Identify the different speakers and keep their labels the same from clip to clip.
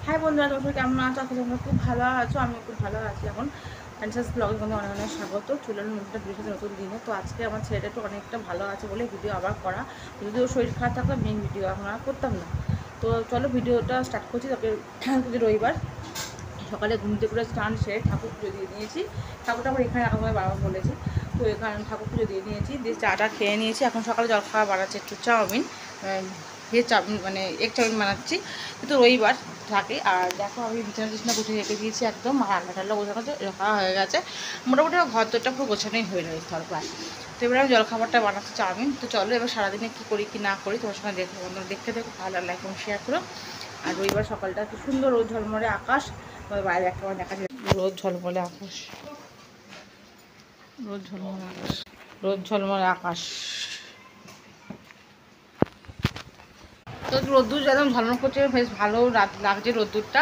Speaker 1: হ্যাঁ বন্ধুরা, তোমরা কেমন আছো? আজকে তোমরা খুব ভালো আছো, আমিও খুব ভালো আছি। এখন ফ্যান্টাস ব্লগে তোমাদের অনেক অনেক স্বাগত। চলে এলাম নতুন ভিডিও, নতুন দিনে। তো আজকে আমার ছেলেটা একটু অনেকটা ভালো আছে বলে ভিডিও আবার করা। যদিও শরীর খারাপ থাকলে মেন ভিডিও এখন আর করতাম না। তো চলো ভিডিওটা স্টার্ট করছি। তারপরে রবিবার সকালে ঘুম থেকে করে স্নান সেরে ঠাকুর পুজো দিয়ে নিয়েছি। ঠাকুরটা আমার এখানে রাখা বাবা বলেছি, তো এখানে ঠাকুর পুজো দিয়ে নিয়েছি, দিয়ে চাটা খেয়ে নিয়েছি। এখন সকালে জলখাবার বানাচ্ছি একটু চাউমিন, ভেজ চাউমিন, মানে এগ চাউমিন বানাচ্ছি, কিন্তু রবিবার থাকে। আর দেখো আমি বিছানা গুছিয়ে রেখে দিয়েছি একদম, রান্না টান্না গোছানো রাখা হয়ে গেছে মোটামুটি। ঘর তোরটা পুরো গোছানোই হয়ে রয়েছে তারপর। তো এবার আমি জলখাবারটা বানাচ্ছি চাউমিন। তো চলো এবার সারাদিনে কী করি কি না করি তোমার সঙ্গে দেখো, দেখতে দেখো, ভালো লাইক এবং শেয়ার করো। আর রবিবার সকালটা কি সুন্দর রোদ ঝলমলে আকাশ, বাইরে একটা দেখা যায় রোদ ঝলমলে আকাশ, রোদ ঝলমলে আকাশ, রোদ ঝলমলে আকাশ। তো রোদ্দুর একদম ঝলমল করছে, বেশ ভালো লাগছে রোদ্দুরটা।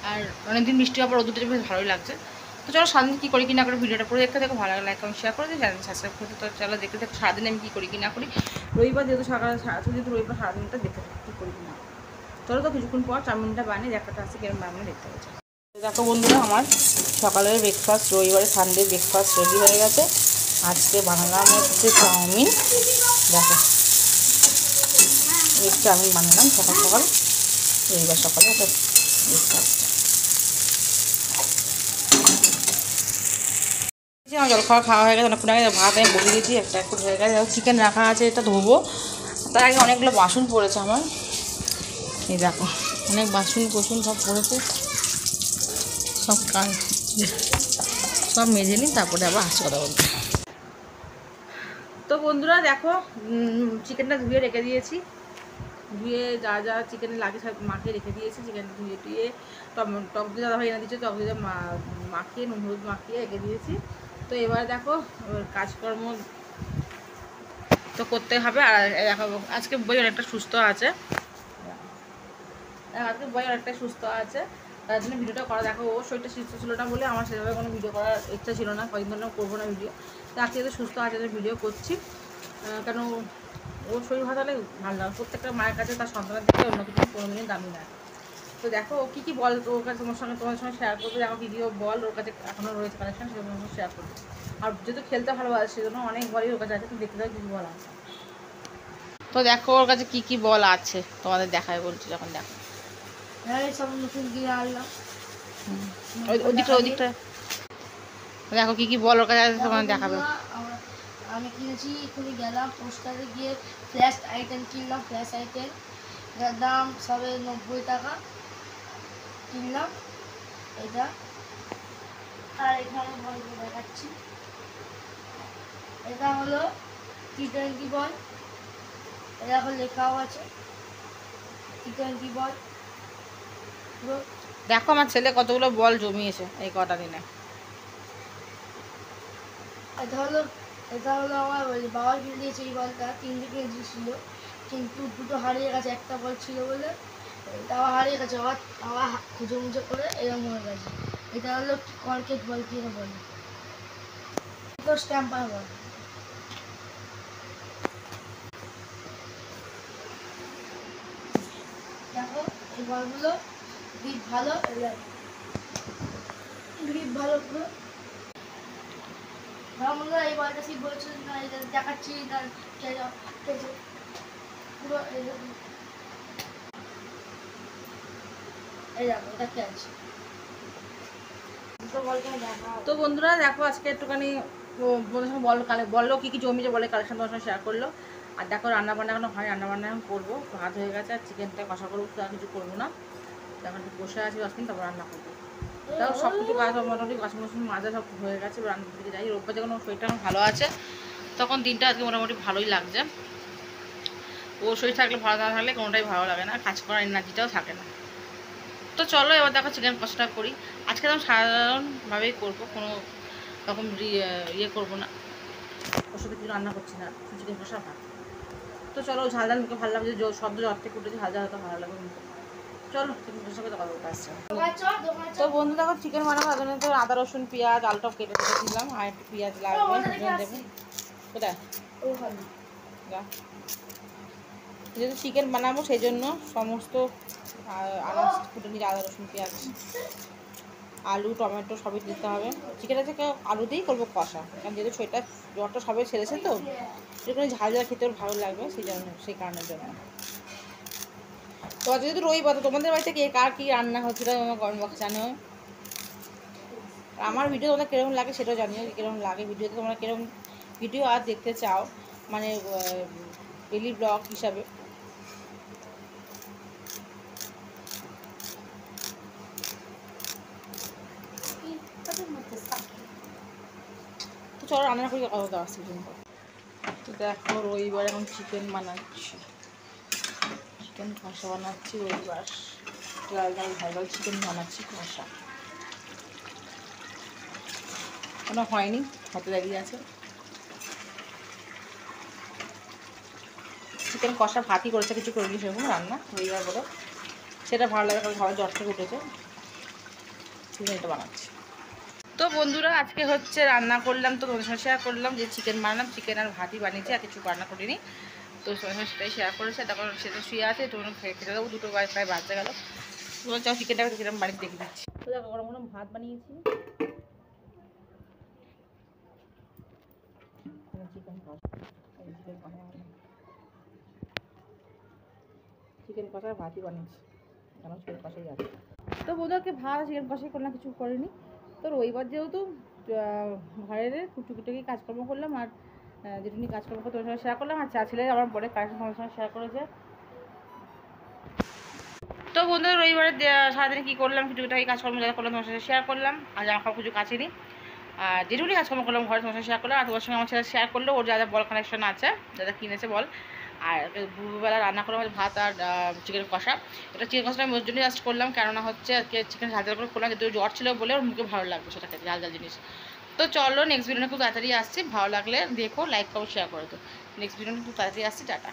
Speaker 1: আর অনেকদিন বৃষ্টি হওয়ার পর রোদ্দুরটা বেশ ভালোই লাগছে। তো চলো সারাদিন কী করি কি না করি ভিডিওটা পুরো দেখতে দেখো, ভালো লাগে লাইক এবং শেয়ার করে দিই, চ্যানেল সাবস্ক্রাইব করতে। তো চলো দেখতে দেখো সারাদিন আমি কী করি কি না করি। রবিবার যেহেতু যেহেতু রবিবার সারাদিনটা দেখতে দেখো কী করি কি না। চলো তো কিছুক্ষণ পর চাউমিনটা বানিয়ে দেখাতে আসছি কেমন বানানো দেখতে পাচ্ছি। দেখো বন্ধুরা, আমার সকালের ব্রেকফাস্ট, রবিবারে সানডে ব্রেকফাস্ট রেডি হয়ে গেছে। আজকে বানালাম হচ্ছে চাউমিন। দেখো এগ চাউমিন বানালাম সকাল সকাল, রবিবার সকালে একটা ব্রেকফাস্ট। আমার জলখাবার খাওয়া হয়ে গেছে, অনেকক্ষণ আগে ভাত আমি বলে দিয়েছি, একটা একটু হয়ে গেছে। চিকেন রাখা আছে, এটা ধোবো। তার আগে অনেকগুলো বাসন পড়েছে আমার, এই দেখো অনেক বাসন কোসন সব পড়েছে, সব কাজ সব মেজে নিই, তারপরে আবার হাসি কথা বলতে। তো বন্ধুরা দেখো, চিকেনটা ধুয়ে রেখে দিয়েছি, ধুয়ে যা যা চিকেনে লাগে সব মাখিয়ে রেখে দিয়েছি। চিকেন ধুয়ে টুয়ে টক দিয়ে দাদা ভাই এনে দিয়েছে, টক দিয়ে মাখিয়ে নুন হলুদ মাখিয়ে রেখে দিয়েছি। তো এবার দেখো কাজকর্ম তো করতে হবে। আর দেখো আজকে বই অনেকটা সুস্থ আছে, আজকে বই অনেকটা সুস্থ আছে, তার জন্য ভিডিওটা করা। দেখো ও শরীরটা সুস্থ ছিল না বলে আমার সেভাবে কোনো ভিডিও করার ইচ্ছা ছিল না, কয়েকদিন ধরে করবো না ভিডিও। তো আজকে তো সুস্থ আছে ভিডিও করছি, কেন ওর শরীর ভালো হলে ভালো লাগে। প্রত্যেকটা মায়ের কাছে তার সন্তানের থেকে অন্য কিছু কোনো দিন দামি না। তো দেখো ও কী কী বল ওর কাছে তোমার সঙ্গে শেয়ার করবে, দেখো কী কী বল ওর কাছে এখনও রয়েছে কালেকশন, সেগুলো তোমার সঙ্গে শেয়ার করবে। আর যেহেতু খেলতে ভালোবাসে সেজন্য অনেক বলই ওর কাছে আছে, তুমি দেখতে দাও কী কী বল আছে। তো দেখো ওর কাছে কী কী বল আছে তোমাদের দেখায় বলছি, যখন দেখো
Speaker 2: সব নতুন কিনে আনলাম।
Speaker 1: ওদিকটা দেখো কী কী বল ওর কাছে আছে, তোমাদের দেখাবে।
Speaker 2: আমি কিনেছি, এখানে গেলাম পোস্টারে গিয়ে ফ্ল্যাশ আইটেম কিনলাম। ফ্ল্যাশ আইটেম এটার দাম সবে 90 টাকা কিনলাম এটা। আর এখানে বল দেখাচ্ছি, এটা হলো T20 বল, এটা এখন লেখাও আছে T20 বল।
Speaker 1: দেখো আমার ছেলে কতগুলো বল জমিয়েছে এই কটা দিনে।
Speaker 2: এটা হলো আমার বাবা কিনে দিয়েছে এই বলটা, 3 দিকে ছিল, কিন্তু দুটো হারিয়ে গেছে। একটা বল ছিল বলে তাও হারিয়ে গেছে, আবার খুঁজে মুজে করে এরকম হয়ে গেছে। এটা হলো কর্কেট বল কিনে বলে, তো স্ট্যাম্পার বল। দেখো এই বলগুলো গ্রিপ ভালো, গ্রিপ ভালো পুরো। বন্ধুরা এই বলটা ঠিক বলছো না, এটা দেখাচ্ছি পুরো এই দেখো এটা কি আছে।
Speaker 1: তো বন্ধুরা দেখো আজকে একটুখানি বন্ধুর সঙ্গে বললো কী কী জমিয়েছে বলে কালেকশন তোমার সঙ্গে শেয়ার করলো। আর দেখো রান্নাবান্না এখনো হয়, রান্নাবান্না এখন করবো, ভাত হয়ে গেছে আর চিকেনটা কষা করবো, আর কিছু করবো না। এখন একটু বসে আছি 10 মিনিট, তারপর রান্না করবো। তাও সব কিছু কাজ মোটামুটি বাসন মাজা সব হয়ে গেছে, রান্নার দিকে যাই। রোববার যখন ওর শরীরটা এখন ভালো আছে, তখন দিনটা আজকে মোটামুটি ভালোই লাগছে। ওর শরীর থাকলে ভালো না থাকলে কোনোটাই ভালো লাগে না, কাজ করার এনার্জিটাও থাকে না। তো চলো এবার দেখো চিকেন কষাটা করি। আজকে তো সাধারণভাবেই করবো, কোনো রকম ইয়ে করবো না, ওর সাথে কিছু রান্না করছি না, চিকেন কষা ভাত। তো চলো ঝাল ঝাল মুখে ভালো লাগছে, শব্দ জ্বর থেকে উঠেছে, ঝাল ঝাল হয়তো ভালো লাগবে মুখে। চলো চিকেন কষার সাথে কথা বলতে আসছে। তো বন্ধু দেখো চিকেন বানাবো, তার জন্য তো আদা রসুন পেঁয়াজ আলুটাও কেটে রেখে দিলাম, আর একটু পেঁয়াজ লাগবে দেবো। কোথায় যা, যেহেতু চিকেন বানাবো সেই জন্য সমস্ত আর আনাজ ফুটে নিয়ে আদা রসুন পেঁয়াজ আলু টমেটো সবই দিতে হবে। চিকেনটা থেকে আলু দিয়েই করবো কষা, কারণ যেহেতু সেটা জ্বরটা সবাই ছেড়েছে তো সেখানে ঝাল ঝাল খেতেও ভালো লাগবে, সেই কারণের জন্য। তো আজ যেহেতু রবিবার, তো তোমাদের বাড়িতে কে কার কী রান্না হচ্ছে সেটা আমার কমেন্ট বক্সে জানিও। আমার ভিডিও তোমাদের কীরকম লাগে সেটাও জানিও, কীরকম লাগে ভিডিওতে, তোমরা কীরকম ভিডিও আর দেখতে চাও, মানে ডেলি ব্লগ হিসাবে। তো চলো রান্না করি, কথা আসছি কিন্তু। তো দেখো রবিবার এখন চিকেন বানাচ্ছি, চিকেন কষা বানাচ্ছি রবিবার, লাল লাল ঝাল ঝাল চিকেন বানাচ্ছি কষা, কোনো হয়নি, হতে দাঁড়িয়ে আছে। চিকেন কষা ভাতই করেছে, কিছু করিনি সেরকম রান্না রবিবার বলে, সেটা ভালো লাগে কারণ সবাই জ্বর থেকে উঠেছে, চিকেনটা বানাচ্ছি। তো বন্ধুরা আজকে হচ্ছে রান্না করলাম, তো তোমাদের সঙ্গে শেয়ার করলাম যে চিকেন বানালাম, চিকেন আর ভাতই বানিয়েছি, আর কিছু রান্না করিনি। তো তোমার সঙ্গে সেটাই শেয়ার করেছে, তখন সেটা শুয়ে আছে, তোমার খেতে দেবো, দুটো প্রায় বাজতে গেলো। তোমার চাও চিকেনটাকে কিরকম বাড়িতে দেখে দিচ্ছি। তো দেখো গরম গরম ভাত বানিয়েছি, চিকেন কষার ভাতই বানিয়েছি, কেন চিকেন কষাই আছে। তো বন্ধুকে ভাত চিকেন কষাই করলাম, কিছু করিনি। তো রবিবার যেহেতু ঘরের টুকিটাকি কাজকর্ম করলাম, আর যেটুকুনি কাজকর্ম করে তোমার সঙ্গে শেয়ার করলাম, আর চা ছেলে আমার পরে কাজের তোমার সঙ্গে শেয়ার করেছে। তো বন্ধুরা রবিবারে সারাদিন কী করলাম, টুকিটাকি কাজকর্ম যারা করলাম তোমার সাথে শেয়ার করলাম, আর জামা কাপড় কিছু কাছেনি, আর যেটুকুনি কাজকর্ম করলাম ঘরে তোমার সঙ্গে শেয়ার করলাম, আর তোমার সঙ্গে আমার সাথে শেয়ার করলো ওর যা যা বল কানেকশন আছে, যা যা কিনেছে বল। আর দুপুরবেলা রান্না করলাম ভাত আর চিকেন কষা। এটা চিকেন কষাটা আমি ওর জন্যই জাস্ট করলাম, কেননা হচ্ছে আজকে চিকেন ঝাল ঝাল করে করলাম, যেহেতু জ্বর ছিল বলে ওর মুখে ভালো লাগবে সেটা খেতে, ঝাল ঝাল জিনিস। তো চলো নেক্সট ভিডিওটা খুব তাড়াতাড়ি আসছি, ভালো লাগলে দেখো, লাইক করো, শেয়ার করো। তো নেক্সট ভিডিওটা খুব তাড়াতাড়ি আসছি, টাটা।